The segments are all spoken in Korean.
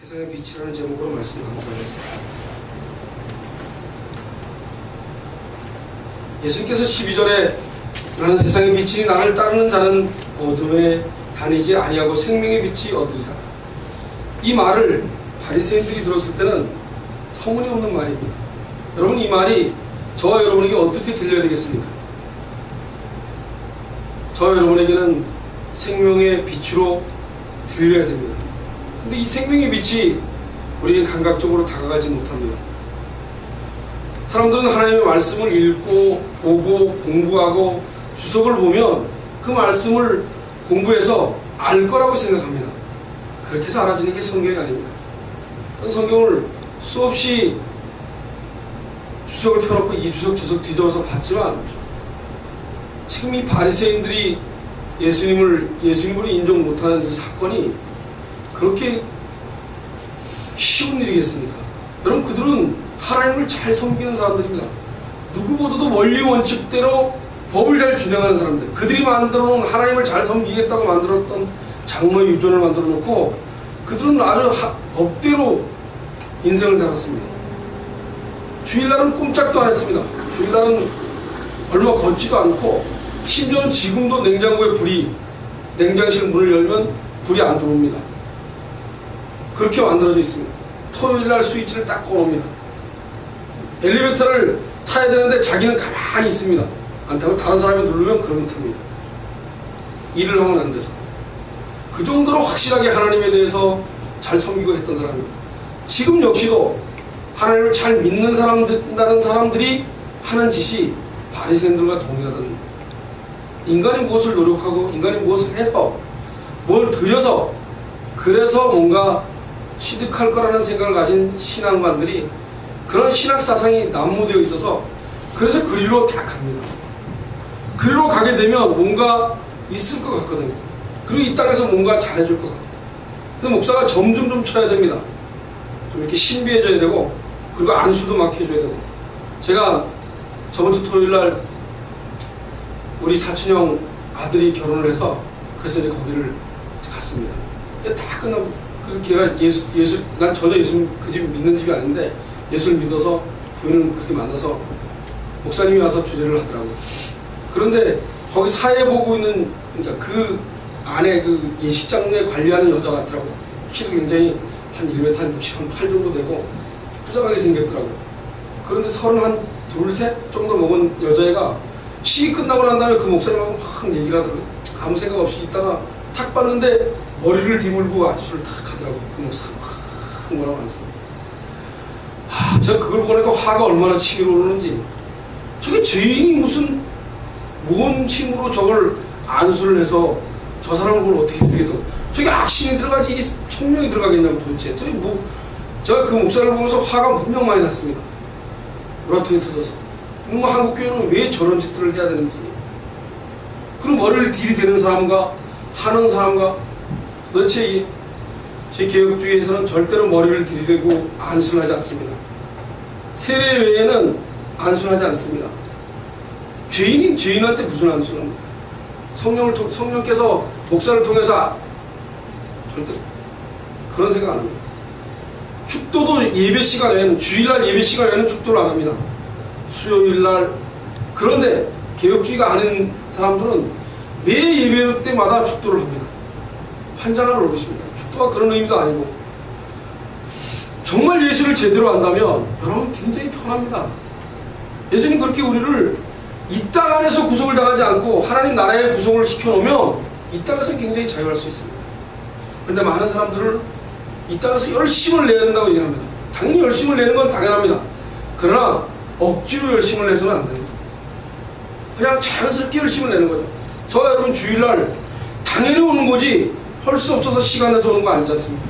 세상의 빛이라는 제목으로 말씀 감사하겠습니다. 예수님께서 12절에 나는 세상의 빛이니 나를 따르는 자는 어둠에 다니지 아니하고 생명의 빛이 얻으리라. 이 말을 바리새인들이 들었을 때는 터무니없는 말입니다. 여러분, 이 말이 저와 여러분에게 어떻게 들려야 되겠습니까? 저와 여러분에게는 생명의 빛으로 들려야 됩니다. 근데 이 생명의 빛이 우리에게 감각적으로 다가가지 못합니다. 사람들은 하나님의 말씀을 읽고 보고 공부하고 주석을 보면 그 말씀을 공부해서 알 거라고 생각합니다. 그렇게 해서 알아지는 게 성경이 아닙니다. 성경을 수없이 주석을 펴놓고 이 주석 저 주석 뒤져서 봤지만 지금 이 바리새인들이 예수님을 인정 못하는 이 사건이 그렇게 쉬운 일이겠습니까? 여러분, 그들은 하나님을 잘 섬기는 사람들입니다. 누구보다도 원리 원칙대로 법을 잘 준행하는 사람들, 그들이 만들어 놓은 하나님을 잘 섬기겠다고 만들었던 장로의 유전을 만들어 놓고 그들은 아주 법대로 인생을 살았습니다. 주일날은 꼼짝도 안 했습니다. 주일날은 얼마 걷지도 않고, 심지어는 지금도 냉장고에 냉장실 문을 열면 불이 안 들어옵니다. 그렇게 만들어져 있습니다. 토요일날 스위치를 딱 꺼놓습니다. 엘리베이터를 타야 되는데 자기는 가만히 있습니다. 안 타고 다른 사람이 누르면 그러면 탑니다. 일을 하면 안 돼서. 그 정도로 확실하게 하나님에 대해서 잘 섬기고 했던 사람입니다. 지금 역시도 하나님을 잘 믿는 사람들이 하는 짓이 바리새인들과 동일하다는, 인간이 무엇을 노력하고 인간이 무엇을 해서 뭘 들여서 그래서 뭔가 취득할 거라는 생각을 가진 신앙관들이 그런 신학 사상이 난무되어 있어서 그래서 그리로 다 갑니다. 그리로 가게 되면 뭔가 있을 것 같거든요. 그리고 이 땅에서 뭔가 잘해줄 것 같거든요. 그래서 목사가 점점 좀 쳐야 됩니다. 좀 이렇게 신비해져야 되고, 그리고 안수도 막 해줘야 되고. 제가 저번 주 토요일날 우리 사촌형 아들이 결혼을 해서 그래서 이제 거기를 갔습니다. 다 끝나고, 걔가 난 전혀 예수 그 집 믿는 집이 아닌데 예수를 믿어서 부인을 그렇게 만나서 목사님이 와서 주례를 하더라고요. 그런데 거기 사회 보고 있는, 그러니까 그 안에 그 예식장에 관리하는 여자 같더라고요. 키도 굉장히 한 1m 한 68 정도 되고 부장하게 생겼더라고요. 그런데 32, 3 정도 먹은 여자애가 시기 끝나고 난 다음에 그 목사님하고 막 얘기를 하더라고요. 아무 생각 없이 있다가 탁 봤는데 머리를 뒤물고 안수를 탁 하더라고요. 그 목사가 막 뭐라고 했습니다. 제가 그걸 보니까 화가 얼마나 치밀어 오르는지, 저게 죄인이 무슨 뭔 힘으로 저걸 안수를 해서 저 사람을 그걸 어떻게 해주겠다고, 저게 악신이 들어가지 이 성령이 들어가겠냐고 도대체. 저기 뭐, 제가 그 목사를 보면서 화가 분명 많이 났습니다. 우라통이 터져서. 뭐 한국교회는 왜 저런 짓들을 해야 되는지, 그럼 머리를 들이대는 사람과 하는 사람과 도대체 제 개혁주의에서는 절대로 머리를 들이대고 안수를 하지 않습니다. 세례 외에는 안수를 하지 않습니다. 죄인이 죄인한테 무슨 안수를 합니까? 성령께서 목사를 통해서 절대 그런 생각 안 합니다. 축도도 예배 시간 외에는, 주일날 예배 시간 외에는 축도를 안 합니다. 수요일날. 그런데 개혁주의가 아닌 사람들은 매 예배 때마다 축도를 합니다. 환장을 올리십니다. 축도가 그런 의미도 아니고, 정말 예수를 제대로 안다면 여러분 굉장히 편합니다. 예수님 그렇게 우리를 이 땅 안에서 구속을 당하지 않고 하나님 나라에 구속을 시켜놓으면 이 땅에서 굉장히 자유할 수 있습니다. 그런데 많은 사람들을 이 땅에서 열심을 내야 된다고 얘기합니다. 당연히 열심을 내는 건 당연합니다. 그러나 억지로 열심을 내서는 안 됩니다. 그냥 자연스럽게 열심을 내는 거죠. 저와 여러분 주일날 당연히 오는 거지 할 수 없어서 시간 내서 오는 거 아니지 않습니까?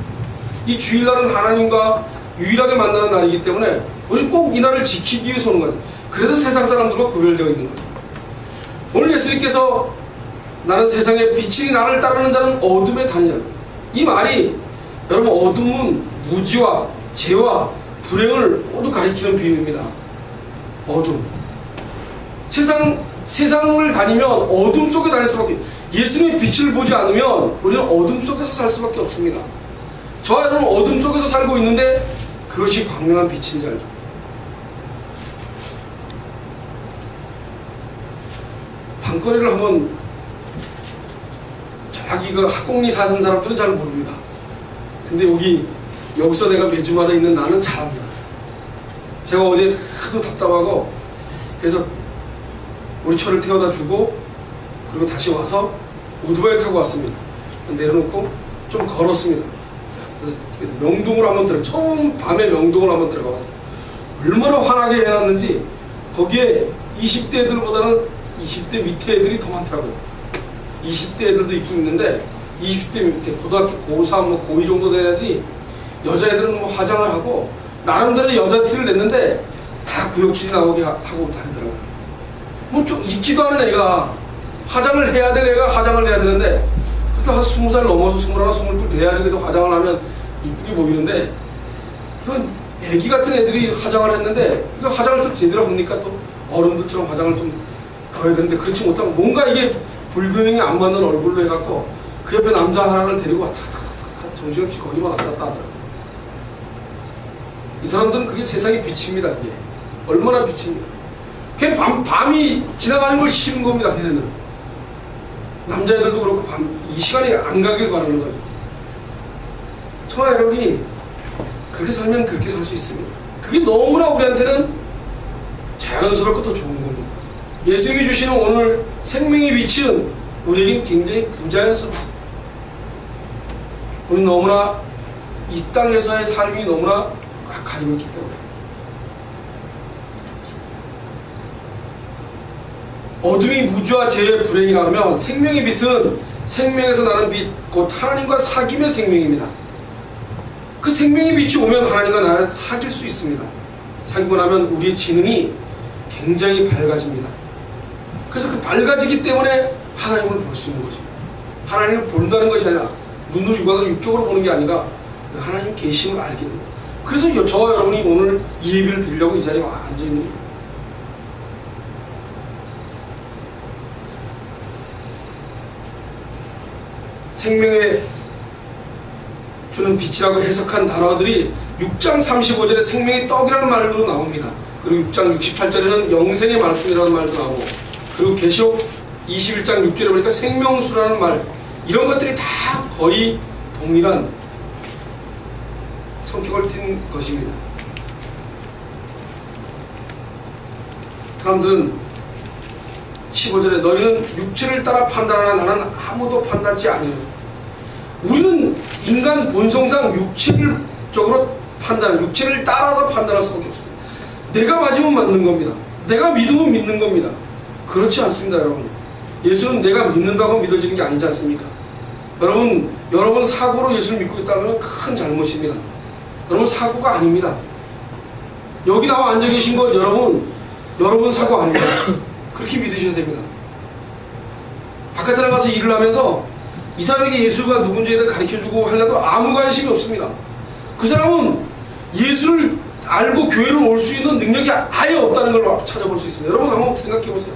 이 주일날은 하나님과 유일하게 만나는 날이기 때문에 우리는 꼭 이 날을 지키기 위해서 오는 거죠. 그래서 세상 사람들과 구별되어 있는 거죠. 오늘 예수님께서 나는 세상의 빛이니 나를 따르는 자는 어둠에 다니냐, 이 말이 여러분 어둠은 무지와 죄와 불행을 모두 가리키는 비유입니다. 어둠. 세상을 다니면 어둠 속에 다닐 수밖에, 예수님의 빛을 보지 않으면 우리는 어둠 속에서 살 수밖에 없습니다. 저와 여러분 어둠 속에서 살고 있는데 그것이 광명한 빛인 줄 알죠. 밤거리를 한번 저기 그 학공리 사는 사람들은 잘 모릅니다. 근데 여기서 내가 매주마다 있는 나는 잘 압니다. 제가 어제 하도 답답하고 그래서 우리 차를 태워다 주고 그리고 다시 와서 오토바이 타고 왔습니다. 내려놓고 좀 걸었습니다. 그래서 명동으로 한번 처음 밤에 명동을 한번 들어가서 얼마나 환하게 해놨는지 거기에 20대 애들보다는 20대 밑에 애들이 더 많더라고요. 20대 애들도 있긴 있는데 20대 밑에 고등학교 고3, 고2 정도 된 애들이 여자애들은 뭐 화장을 하고 나름대로 여자 티를 냈는데 다 구역질이 나오게 하고 다니더라고요. 뭐 좀 있지도 않은 애가 화장을 해야 될 애가 화장을 해야 되는데 그때 한 20살 넘어서 21, 22 돼야지 그래도 화장을 하면 이쁘게 보이는데 그건 애기 같은 애들이 화장을 했는데 이거 화장을 좀 제대로 합니까? 또 어른들처럼 화장을 좀 그래야 되는데 그렇지 못하고 뭔가 이게 불균형이 안 맞는 얼굴로 해갖고 그 옆에 남자 하나를 데리고 왔다 정신없이 거기만 왔다 갔다 하더라고요. 이 사람들은 그게 세상의 빛입니다. 그게 얼마나 빛입니까? 그냥 밤이 지나가는 걸 싫은 겁니다. 걔네는 남자애들도 그렇고 이 시간이 안 가길 바라는 거죠. 저와 여러분이 그렇게 살면 그렇게 살 수 있습니다. 그게 너무나 우리한테는 자연스럽고 더 좋은 겁니다. 예수님이 주시는 오늘 생명의 빛은 우리에겐 굉장히 부자연스럽습니다. 우리는 너무나 이 땅에서의 삶이 너무나 가리고 있기 때문에 어둠이 무주와 죄의 불행이라면 생명의 빛은 생명에서 나는 빛, 곧 하나님과 사귐의 생명입니다. 그 생명의 빛이 오면 하나님과 나를 사귈 수 있습니다. 사귀고 나면 우리의 지능이 굉장히 밝아집니다. 그래서 그 밝아지기 때문에 하나님을 볼 수 있는 것입니다. 하나님을 본다는 것이 아니라 눈으로 육안으로 육적으로 보는 게 아니라 하나님 계심을 알게 됩니다. 그래서 저와 여러분이 오늘 이 예배를 드리려고 이 자리에 앉아 있는 겁니다. 생명에 주는 빛이라고 해석한 단어들이 6장 35절에 생명의 떡이라는 말로 나옵니다. 그리고 6장 68절에는 영생의 말씀이라는 말도 나오고 그리고 계시록 21장 6절에 보니까 생명수라는 말 이런 것들이 다 거의 동일한 성격을 띤 것입니다. 사람들은 15절에 너희는 육체를 따라 판단하나 나는 아무도 판단치 아니오. 우리는 인간 본성상 육체를 따라서 판단할 수밖에 없습니다. 내가 맞으면 맞는 겁니다. 내가 믿으면 믿는 겁니다. 그렇지 않습니다, 여러분. 예수는 내가 믿는다고 믿어지는 게 아니지 않습니까? 여러분 사고로 예수를 믿고 있다면 큰 잘못입니다. 여러분 사고가 아닙니다. 여기 나와 앉아 계신 것 여러분 사고 아닙니다. 그렇게 믿으셔야 됩니다. 바깥에 나가서 일을 하면서 이 사람에게 예수가 누군지에 대해 가르쳐주고 하려도 아무 관심이 없습니다. 그 사람은 예수를 알고 교회를 올 수 있는 능력이 아예 없다는 걸 찾아볼 수 있습니다. 여러분 한번 생각해 보세요.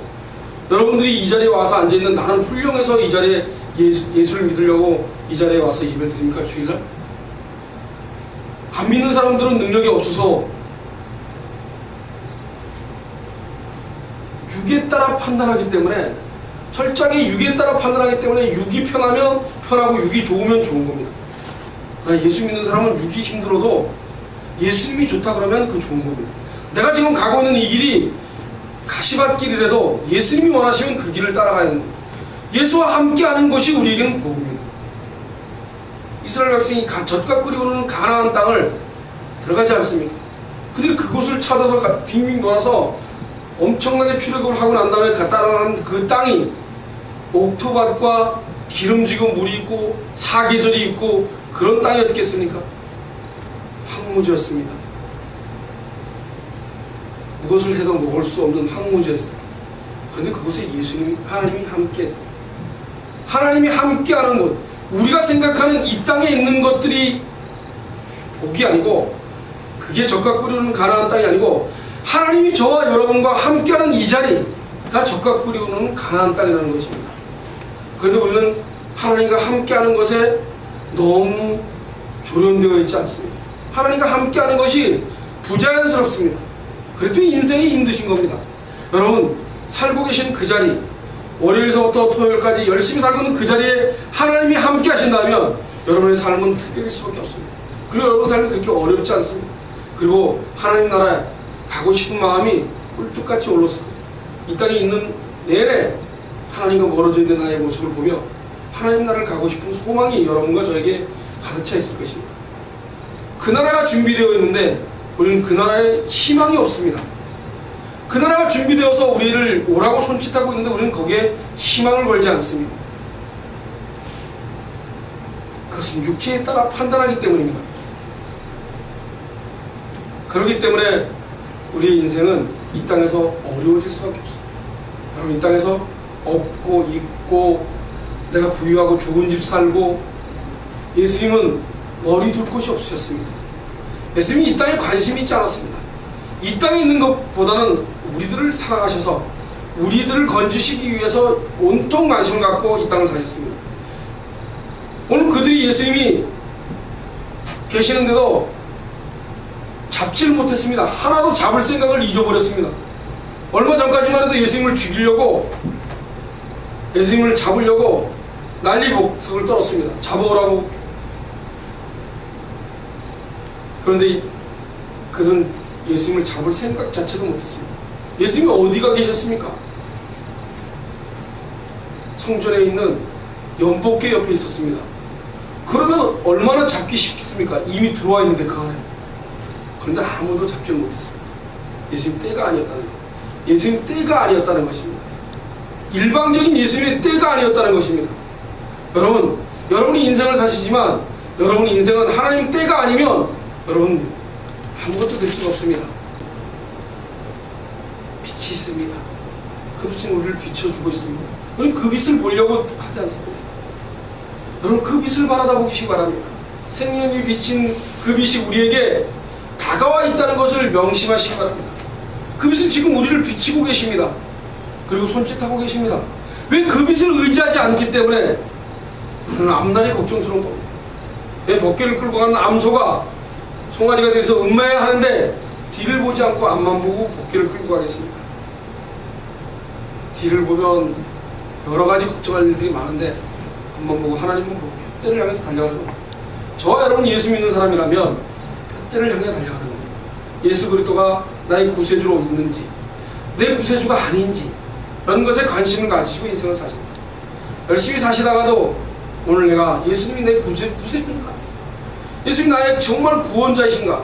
여러분들이 이 자리에 와서 앉아있는 나는 훌륭해서 이 자리에 예수를 믿으려고 이 자리에 와서 예배를 드립니까? 주일날? 안 믿는 사람들은 능력이 없어서 육에 따라 판단하기 때문에 철저하게 육에 따라 판단하기 때문에 육이 편하면 편하고 육이 좋으면 좋은 겁니다. 예수 믿는 사람은 육이 힘들어도 예수님이 좋다 그러면 그 좋은 겁니다. 내가 지금 가고 있는 이 길이 가시밭길이라도 예수님이 원하시면 그 길을 따라가야 됩니다. 예수와 함께하는 것이 우리에게는 복입니다. 이스라엘 백성이 젖과 꿀이 흐르는 가나안 땅을 들어가지 않습니까? 그들이 그곳을 찾아서 빙빙 돌아서 엄청나게 출애굽을 하고 난 다음에 따라가는 그 땅이 옥토밭과 기름지고 물이 있고 사계절이 있고 그런 땅이었겠습니까? 황무지였습니다. 무엇을 해도 먹을 수 없는 황무지였어요. 그런데 그곳에 하나님이 함께하는 곳, 우리가 생각하는 이 땅에 있는 것들이 복이 아니고 그게 젖과 꿀이 흐르는 가나안 땅이 아니고 하나님이 저와 여러분과 함께하는 이 자리가 젖과 꿀이 흐르는 가나안 땅이라는 것입니다. 그런데 우리는 하나님과 함께하는 것에 너무 조련되어 있지 않습니다. 하나님과 함께하는 것이 부자연스럽습니다. 그랬더니 인생이 힘드신 겁니다. 여러분, 살고 계신 그 자리, 월요일서부터 토요일까지 열심히 살고 있는 그 자리에 하나님이 함께 하신다면 여러분의 삶은 특별할 수밖에 없습니다. 그리고 여러분 삶이 그렇게 어렵지 않습니다. 그리고 하나님 나라에 가고 싶은 마음이 꿀뚝같이 올라서 이 땅에 있는 내내 하나님과 멀어져 있는 나의 모습을 보며 하나님 나라를 가고 싶은 소망이 여러분과 저에게 가득 차 있을 것입니다. 그 나라가 준비되어 있는데 우리는 그 나라에 희망이 없습니다. 그 나라가 준비되어서 우리를 오라고 손짓하고 있는데 우리는 거기에 희망을 걸지 않습니다. 그것은 육체에 따라 판단하기 때문입니다. 그렇기 때문에 우리의 인생은 이 땅에서 어려워질 수밖에 없어요. 여러분, 이 땅에서 얻고 입고 내가 부유하고 좋은 집 살고, 예수님은 머리 둘 곳이 없으셨습니다. 예수님이 이 땅에 관심이 있지 않았습니다. 이 땅에 있는 것보다는 우리들을 사랑하셔서 우리들을 건지시기 위해서 온통 관심을 갖고 이 땅을 사셨습니다. 오늘 그들이 예수님이 계시는데도 잡지를 못했습니다. 하나도 잡을 생각을 잊어버렸습니다. 얼마 전까지만 해도 예수님을 죽이려고, 예수님을 잡으려고 난리복석을 떨었습니다. 잡아오라고. 그런데 그들은 예수님을 잡을 생각 자체도 못했습니다. 예수님이 어디가 계셨습니까? 성전에 있는 연복궤 옆에 있었습니다. 그러면 얼마나 잡기 쉽겠습니까? 이미 들어와 있는데 그 안에. 그런데 아무도 잡지를 못했어요. 예수님 때가 아니었다는 것. 예수님 때가 아니었다는 것입니다. 일방적인 예수님의 때가 아니었다는 것입니다. 여러분, 여러분이 인생을 사시지만 여러분 인생은 하나님 때가 아니면 여러분 아무것도 될 수가 없습니다. 빛이 있습니다. 그 빛은 우리를 비춰주고 있습니다. 우리는 그 빛을 보려고 하지 않습니다. 여러분, 그 빛을 바라다 보시기 바랍니다. 생명이 비친 그 빛이 우리에게 다가와 있다는 것을 명심하시기 바랍니다. 그 빛은 지금 우리를 비치고 계십니다. 그리고 손짓하고 계십니다. 왜 그 빛을 의지하지 않기 때문에 우리는 앞날이 걱정스러운 겁니다. 내 덮개를 끌고 가는 암소가 송아지가 돼서 음마해야 하는데 뒤를 보지 않고 앞만 보고 덮개를 끌고 가겠습니까? 뒤를 보면 여러 가지 걱정할 일들이 많은데 앞만 보고 하나님만 보고 푯대를 향해서 달려가는 겁니다. 저와 여러분 예수 믿는 사람이라면 푯대를 향해 달려가는 겁니다. 예수 그리스도가 나의 구세주로 있는지 내 구세주가 아닌지 라는 것에 관심을 가지시고 인생을 사십니다. 열심히 사시다가도 오늘 내가 예수님이 내 구세주인가? 예수님 나의 정말 구원자이신가?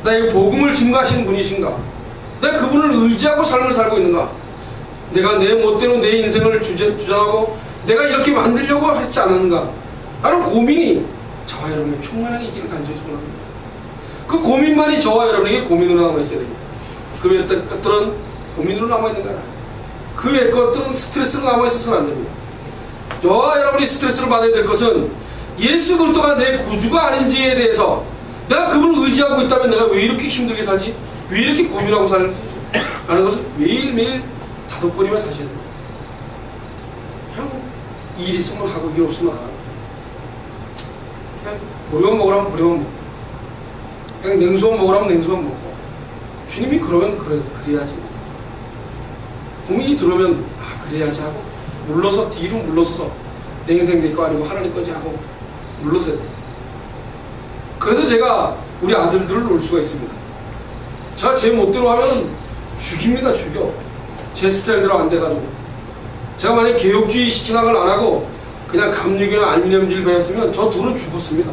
나의 복음을 증거하시는 분이신가? 내가 그분을 의지하고 삶을 살고 있는가? 내가 내 멋대로 내 인생을 주장하고 내가 이렇게 만들려고 했지 않았는가? 라는 고민이 저와 여러분에게 충만하게 있기를 간절히 소원합니다. 그 고민만이 저와 여러분에게 고민으로 남아있어야 됩니다. 그 외의 것들은 고민으로 남아있는 거 아니에요. 그 외의 것들은 스트레스로 남아있어서는 안 됩니다. 저와 여러분이 스트레스를 받아야 될 것은 예수 그리스도가 내 구주가 아닌지에 대해서 내가 그분을 의지하고 있다면 내가 왜 이렇게 힘들게 살지? 왜 이렇게 고민하고 살지? 라는 것을 매일매일 다독거리며 사셔야 됩니다. 그냥 일 있으면 하고 일 없으면 안 하고 그냥 보리만 먹으라면 보리만 먹고 그냥 냉수만 먹으라면 냉수만 먹고 주님이 그러면 그래야지. 국민이 들어오면 그래야지 하고 물러서 뒤로 물러서서 내 인생 내 거 아니고 하나님 거지 하고 물러서야 돼요. 그래서 제가 우리 아들들을 놓을 수가 있습니다. 제가 제 멋대로 하면 죽입니다. 죽여. 제 스타일대로 안 돼가지고. 제가 만약 개혁주의 신학을 안 하고 그냥 감리교나 알미늄질 배웠으면 저 둘은 죽었습니다.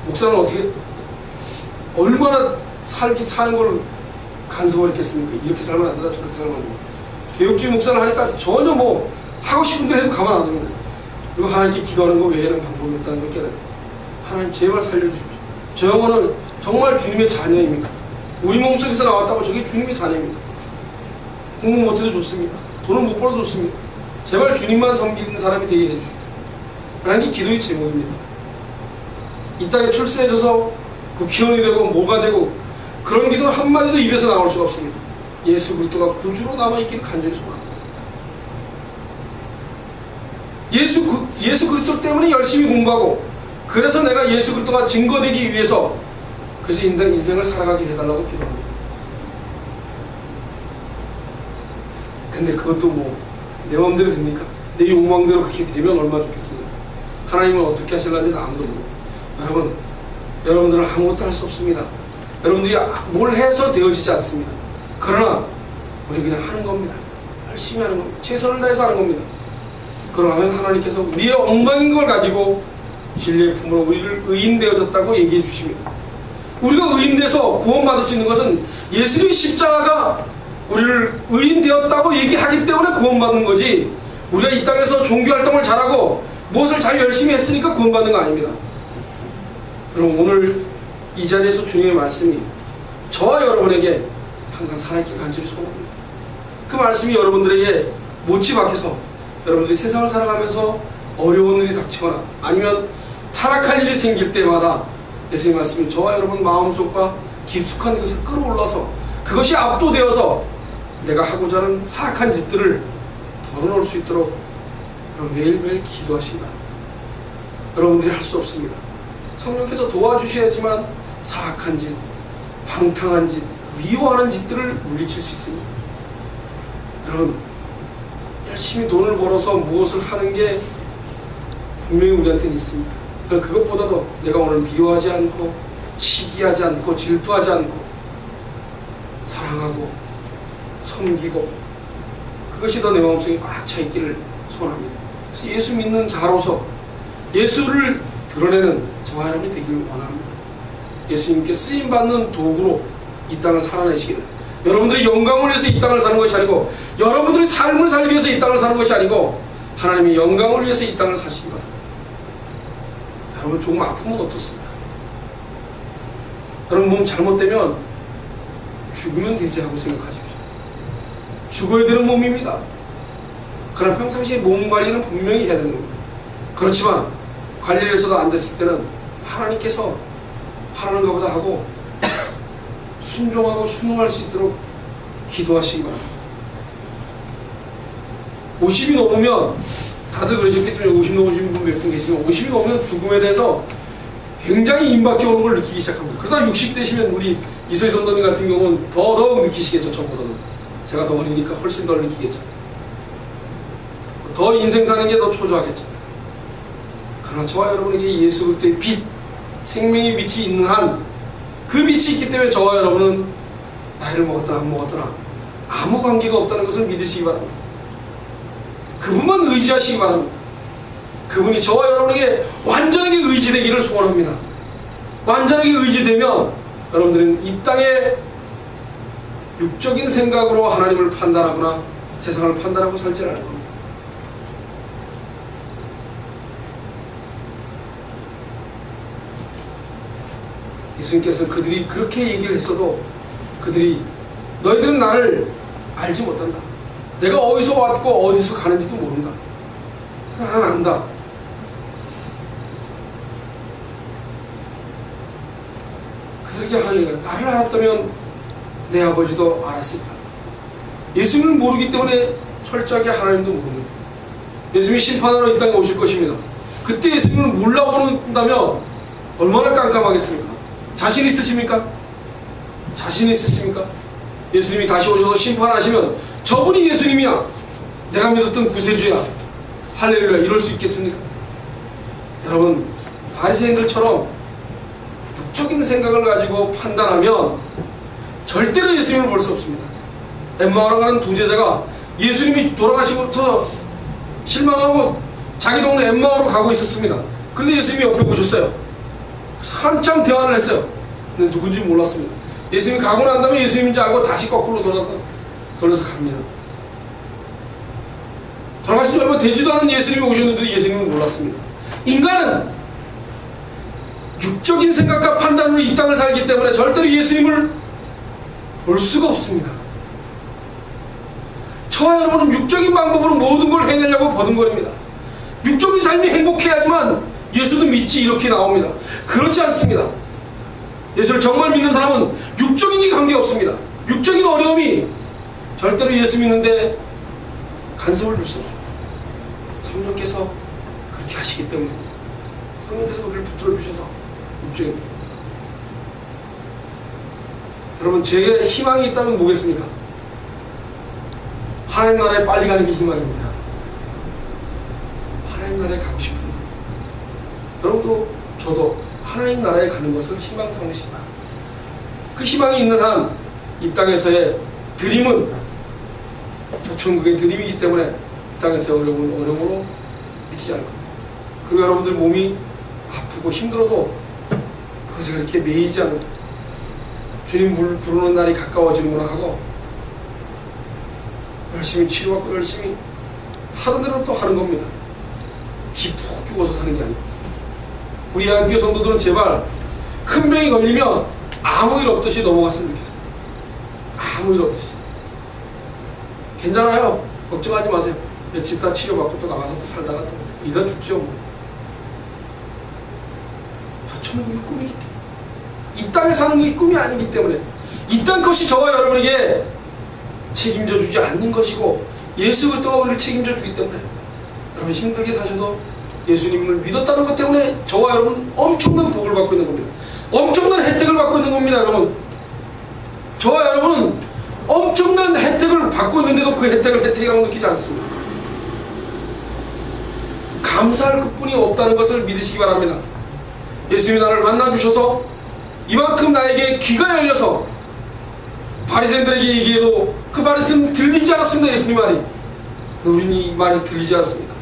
목사는 어떻게 얼마나 사는 걸 간섭을 했겠습니까? 이렇게 살면 안 된다 저렇게 살면 안 된다. 개혁주의 목사를 하니까 전혀 뭐 하고 싶은 대로 해도 가만 안 둡니다. 그리고 하나님께 기도하는 거 외에는 방법이 없다는 걸 깨달아요. 하나님 제발 살려주십시오. 저 영혼은 정말 주님의 자녀입니까? 우리 몸속에서 나왔다고 저게 주님의 자녀입니까? 공부 못해도 좋습니다. 돈을 못 벌어도 좋습니다. 제발 주님만 섬기는 사람이 되게 해주십시오. 하나님께 기도의 제목입니다. 이 땅에 출세해져서 국회의원이 되고 뭐가 되고 그런 기도는 한마디도 입에서 나올 수가 없습니다. 예수 그리스도가 구주로 남아있기를 간절히 소원합니다. 예수 그리스도 때문에 열심히 공부하고 그래서 내가 예수 그리스도가 증거되기 위해서 그래서 인생을 살아가게 해달라고 기도합니다. 근데 그것도 뭐 내 마음대로 됩니까? 내 욕망대로 그렇게 되면 얼마나 좋겠습니까? 하나님은 어떻게 하실는지 아무도 모르고 여러분들은 아무것도 할 수 없습니다. 여러분들이 뭘 해서 되어지지 않습니다. 그러나 우리 그냥 하는 겁니다. 열심히 하는 겁니다. 최선을 다해서 하는 겁니다. 그러면 하나님께서 우리의 엉망인 걸 가지고 진리의 품으로 우리를 의인되어졌다고 얘기해 주십니다. 우리가 의인돼서 구원받을 수 있는 것은 예수님의 십자가가 우리를 의인되었다고 얘기하기 때문에 구원받는 거지, 우리가 이 땅에서 종교활동을 잘하고 무엇을 잘 열심히 했으니까 구원받는 거 아닙니다. 그럼 오늘 이 자리에서 주님의 말씀이 저와 여러분에게 항상 살아있길 간절히 소원합니다. 그 말씀이 여러분들에게 못이 박혀서 여러분들이 세상을 살아가면서 어려운 일이 닥치거나 아니면 타락할 일이 생길 때마다 예수님의 말씀이 저와 여러분 마음속과 깊숙한 것을 끌어올라서 그것이 압도되어서 내가 하고자 하는 사악한 짓들을 덜어놓을 수 있도록 매일매일 기도하시기 바랍니다. 여러분들이 할 수 없습니다. 성령께서 도와주셔야지만 사악한 짓, 방탕한 짓, 미워하는 짓들을 물리칠 수 있습니다. 여러분, 열심히 돈을 벌어서 무엇을 하는 게 분명히 우리한테는 있습니다. 그것보다도 내가 오늘 미워하지 않고 시기하지 않고 질투하지 않고 사랑하고 섬기고 그것이 더 내 마음속에 꽉 차 있기를 소원합니다. 그래서 예수 믿는 자로서 예수를 드러내는 저와 여러분이 되기를 원합니다. 예수님께 쓰임받는 도구로 이 땅을 살아내시기를, 여러분들의 영광을 위해서 이 땅을 사는 것이 아니고 여러분들의 삶을 살기 위해서 이 땅을 사는 것이 아니고 하나님의 영광을 위해서 이 땅을 사시기 바랍니다. 여러분, 조금 아프면 어떻습니까? 여러분, 몸 잘못되면 죽으면 되지 하고 생각하십시오. 죽어야 되는 몸입니다. 그러나 평상시에 몸 관리는 분명히 해야 되는 겁니다. 그렇지만 관리를 해서도 안 됐을 때는 하나님께서 하라는 것보다 하고 순종하고 순응할 수 있도록 기도하시기 바랍니다. 50이 넘으면 다들 그러셨겠지만 50 넘으신 분 몇 분 계시지만 50이 넘으면 죽음에 대해서 굉장히 임박해 오는 걸 느끼기 시작합니다. 그러다 60 되시면 우리 이소희 선생님 같은 경우는 더더욱 느끼시겠죠. 저보다는 제가 더 어리니까 훨씬 더 느끼겠죠. 더 인생 사는 게 더 초조하겠죠. 그러나 저와 여러분에게 예수 그리스도의 빛, 생명의 빛이 있는 한 그 빛이 있기 때문에 저와 여러분은 나이를 먹었더라 안 먹었더라 아무 관계가 없다는 것을 믿으시기 바랍니다. 그분만 의지하시기 바랍니다. 그분이 저와 여러분에게 완전하게 의지되기를 소원합니다. 완전하게 의지되면 여러분들은 이 땅에 육적인 생각으로 하나님을 판단하거나 세상을 판단하고 살지 않을 겁니다. 예수님께서는 그들이 그렇게 얘기를 했어도 그들이 너희들은 나를 알지 못한다. 내가 어디서 왔고 어디서 가는지도 모른다. 나는 안다. 그들에게 하는 얘기가 나를 알았다면 내 아버지도 알았을 거야. 예수님을 모르기 때문에 철저하게 하나님도 모릅니다. 예수님이 심판하러 이 땅에 오실 것입니다. 그때 예수님을 몰라본다면 얼마나 깜깜하겠습니까? 자신 있으십니까? 자신 있으십니까? 예수님이 다시 오셔서 심판하시면 저분이 예수님이야, 내가 믿었던 구세주야, 할렐루야, 이럴 수 있겠습니까? 여러분, 바리새인들처럼 육적인 생각을 가지고 판단하면 절대로 예수님을 볼 수 없습니다. 엠마오로 가는 두 제자가 예수님이 돌아가시고부터 실망하고 자기 동네 엠마오로 가고 있었습니다. 그런데 예수님이 옆에 오셨어요. 한참 대화를 했어요. 근데 누군지 몰랐습니다. 예수님이 가고 난 다음에 예수님인지 알고 다시 거꾸로 돌아서 갑니다. 돌아가신 지 얼마 되지도 않은 예수님이 오셨는데 예수님은 몰랐습니다. 인간은 육적인 생각과 판단으로 이 땅을 살기 때문에 절대로 예수님을 볼 수가 없습니다. 저와 여러분은 육적인 방법으로 모든 걸 해내려고 버둥거립니다. 육적인 삶이 행복해야지만 예수도 믿지, 이렇게 나옵니다. 그렇지 않습니다. 예수를 정말 믿는 사람은 육적인이 관계없습니다. 육적인 어려움이 절대로 예수 믿는데 간섭을 줄 수 없습니다. 성령께서 그렇게 하시기 때문에 성령께서 우리를 붙들어 주셔서 육주에. 여러분, 제게 희망이 있다면 뭐겠습니까? 하나님 나라에 빨리 가는 게 희망입니다. 하나님 나라에 가고 싶은 것. 여러분도 저도 하나님 나라에 가는 것을 희망 삼으시다. 그 희망이 있는 한 이 땅에서의 드림은 저 천국의 드림이기 때문에 이 땅에서의 어려움은 어려움으로 느끼지 않을 겁니다. 그리고 여러분들 몸이 아프고 힘들어도 그것에 그렇게 매이지 않고 주님 부르는 날이 가까워지는구나 하고 열심히 치료받고 열심히 하던 대로 또 하는 겁니다. 기 푹 죽어서 사는 게 아니고. 우리 한교회 성도들은 제발 큰 병이 걸리면 아무 일 없듯이 넘어갔으면 좋겠습니다. 아무 일 없듯이. 괜찮아요. 걱정하지 마세요. 며칠 있다 치료받고 또 나가서 또 살다가 또 일단 죽죠. 뭐. 저 천국이 꿈이기 때문에, 이 땅에 사는 게 꿈이 아니기 때문에, 이 땅 것이 저와 여러분에게 책임져 주지 않는 것이고 예수 그리스도가 우리를 책임져 주기 때문에 여러분 힘들게 사셔도 예수님을 믿었다는 것 때문에 저와 여러분 엄청난 복을 받고 있는 겁니다. 엄청난 혜택을 받고 있는 겁니다. 여러분, 저와 여러분은 엄청난 혜택을 받고 있는데도 그 혜택을 혜택이라고 느끼지 않습니다. 감사할 것뿐이 없다는 것을 믿으시기 바랍니다. 예수님이 나를 만나주셔서 이만큼 나에게 귀가 열려서 바리새인들에게 얘기해도 그 바리새인은 들리지 않았습니다. 예수님 말이. 우리는 이 말이 들리지 않습니까?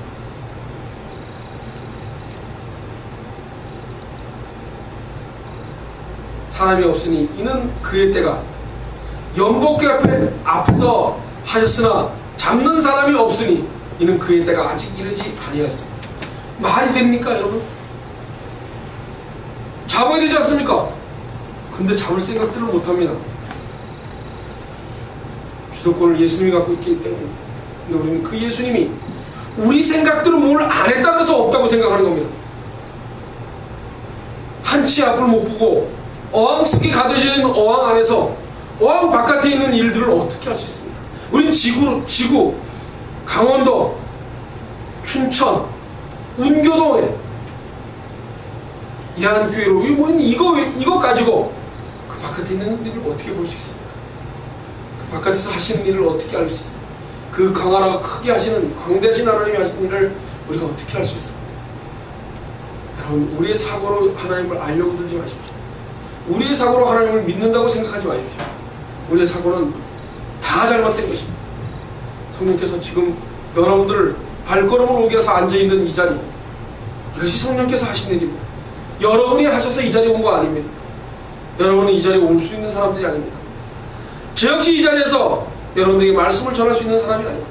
사람이 없으니 이는 그의 때가 연복궤 앞에서 하셨으나 잡는 사람이 없으니 이는 그의 때가 아직 이르지 아니하였습니다. 말이 됩니까 여러분? 잡아야 되지 않습니까? 근데 잡을 생각들을 못합니다. 주도권을 예수님이 갖고 있기 때문에. 근데 우리는 그 예수님이 우리 생각대로 뭘 안 했다 그래서 없다고 생각하는 겁니다. 한치 앞을 못 보고 어항 속에 가둬져 있는 어항 안에서 어항 바깥에 있는 일들을 어떻게 할 수 있습니까? 우린 지구, 강원도, 춘천, 운교동에 이한교회로 이거 가지고 그 바깥에 있는 일을 어떻게 볼 수 있습니까? 그 바깥에서 하시는 일을 어떻게 알 수 있습니까? 그 강하나가 크게 하시는 광대하신 하나님이 하시는 일을 우리가 어떻게 할 수 있습니까? 여러분, 우리의 사고로 하나님을 알려고 들지 마십시오. 우리의 사고로 하나님을 믿는다고 생각하지 마십시오. 우리의 사고는 다 잘못된 것입니다. 성령께서 지금 여러분들을 발걸음을 오게 해서 앉아있는 이 자리, 이것이 성령께서 하신 일입니다. 여러분이 하셔서 이 자리에 온 거 아닙니다. 여러분은 이 자리에 올 수 있는 사람들이 아닙니다. 저 역시 이 자리에서 여러분들에게 말씀을 전할 수 있는 사람이 아닙니다.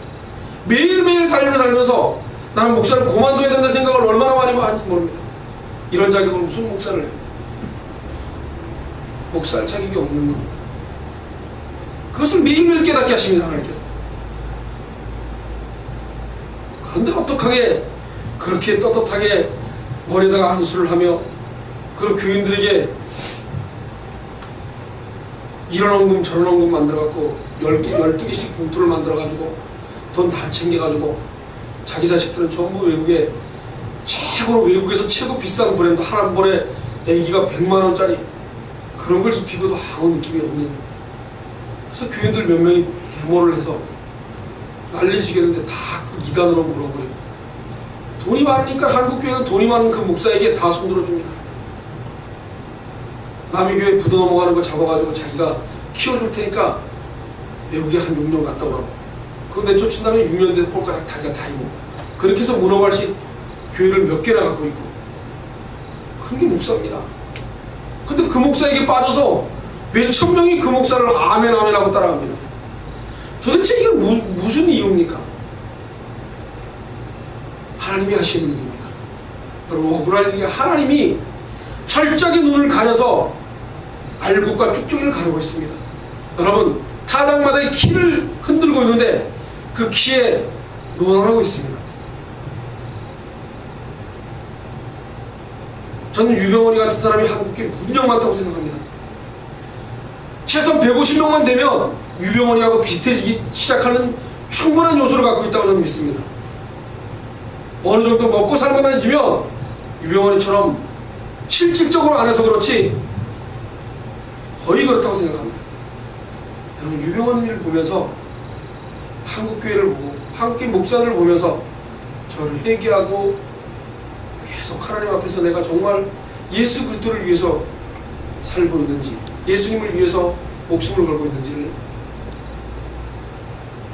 매일매일 삶을 살면서 나는 목사를 그만둬야 된다는 생각을 얼마나 많이 하는지 모릅니다. 이런 자격으로 무슨 목사를 해요? 목사할 자격이 없는 겁니다. 그것을 매일매일 깨닫게 하십니다. 하나님께서. 그런데 어떡하게 그렇게 떳떳하게 머리에다가 한수를 하며 그 교인들에게 이런 헌금 저런 헌금 만들어갖고 12개씩 봉투를 만들어가지고 돈 다 챙겨가지고 자기 자식들은 전부 외국에서 최고 비싼 브랜드 한 벌에 애기가 100만원짜리 그런 걸 입히고도 아무 느낌이 없는. 그래서 교인들 몇 명이 데모를 해서 난리지겠는데 다 그 이단으로 물어버리고, 돈이 많으니까 한국교회는 돈이 많은 그 목사에게 다 손들어줍니다. 남의 교회 부도 넘어가는 거 잡아가지고 자기가 키워줄 테니까 외국에 한 6년 갔다 오라고. 그거 내쫓은 다음에 6년 돼서 꼴가닥 자기가 다 입고, 그렇게 해서 문어발식 교회를 몇 개나 갖고 있고, 그런 게 목사입니다. 근데 그 목사에게 빠져서 몇천 명이 그 목사를 아멘 아멘 하고 따라갑니다. 도대체 이게 무슨 이유입니까? 하나님이 하시는 일입니다. 여러분, 억울한 일이 하나님이 철저하게 눈을 가려서 알곡과 쭉쭉이를 가르고 있습니다. 여러분, 타작마다의 키를 흔들고 있는데 그 키에 노안하고 있습니다. 저는 유병원이 같은 사람이 한국에 무척 많다고 생각합니다. 최소 150명만 되면 유병원이하고 비슷해지기 시작하는 충분한 요소를 갖고 있다고 저는 믿습니다. 어느 정도 먹고 살만해지면 유병원처럼 실질적으로 안 해서 그렇지 거의 그렇다고 생각합니다. 여러분, 유병원을 보면서 한국교회를 보고 한국교회 목사들을 보면서 저를 회개하고 계속 하나님 앞에서 내가 정말 예수 그리스도를 위해서 살고 있는지, 예수님을 위해서 목숨을 걸고 있는지를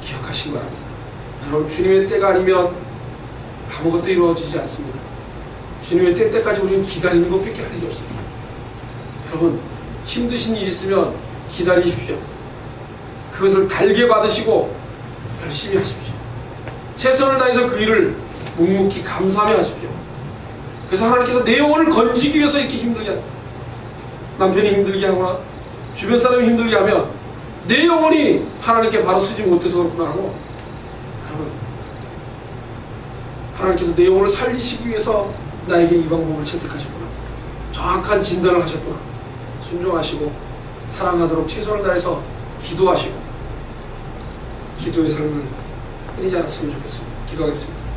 기억하시기 바랍니다. 여러분, 주님의 때가 아니면 아무것도 이루어지지 않습니다. 주님의 때까지 우리는 기다리는 것밖에 할 일이 없습니다. 여러분, 힘드신 일 있으면 기다리십시오. 그것을 달게 받으시고 열심히 하십시오. 최선을 다해서 그 일을 묵묵히 감사하며 하십시오. 그래서 하나님께서 내 영혼을 건지기 위해서 이렇게 힘들게, 남편이 힘들게 하거나 주변 사람이 힘들게 하면 내 영혼이 하나님께 바로 쓰지 못해서 그렇구나 하고, 여러분, 하나님께서 내 영혼을 살리시기 위해서 나에게 이 방법을 채택하셨구나, 정확한 진단을 하셨구나, 순종하시고 사랑하도록 최선을 다해서 기도하시고 기도의 삶을 끊이지 않았으면 좋겠습니다. 기도하겠습니다.